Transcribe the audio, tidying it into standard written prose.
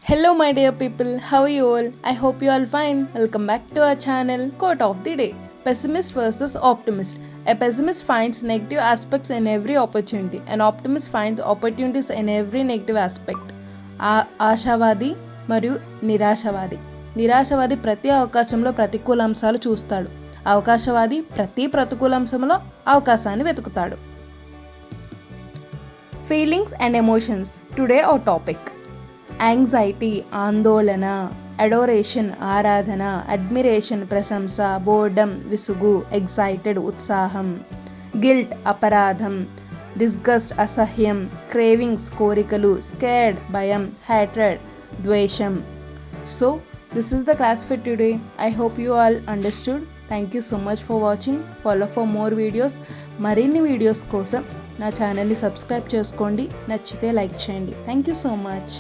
Hello, my dear people. How are you all? I hope you all fine. Welcome back to our channel. Quote of the day: Pessimist versus optimist. A pessimist finds negative aspects in every opportunity. An optimist finds opportunities in every negative aspect. ఆశావాది మరియు నిరాశవాది. నిరాశవాది ప్రతి అవకాశంలో ప్రతికూల అంశాలు చూస్తాడు. అవకాశవాది ప్రతి ప్రతికూల అంశంలో అవకాశాన్ని వెతుకుతాడు. Feelings and emotions. Today our topic: anxiety ఆందోళన, అడోరేషన్ ఆరాధన, అడ్మిరేషన్ ప్రశంస, బోర్డమ్ విసుగు, ఎగ్జైటెడ్ ఉత్సాహం, గిల్ట్ అపరాధం, డిస్గస్ట్ అసహ్యం, క్రేవింగ్స్ కోరికలు, స్కేర్డ్ భయం, హ్యాట్రెడ్ ద్వేషం. So this is the class for today. I hope you all understood. Thank you so much for watching. Follow for more videos. మరిన్ని వీడియోస్ కోసం నా ఛానల్ని సబ్స్క్రైబ్ చేసుకోండి. నచ్చితే లైక్ చేయండి. Thank you so much.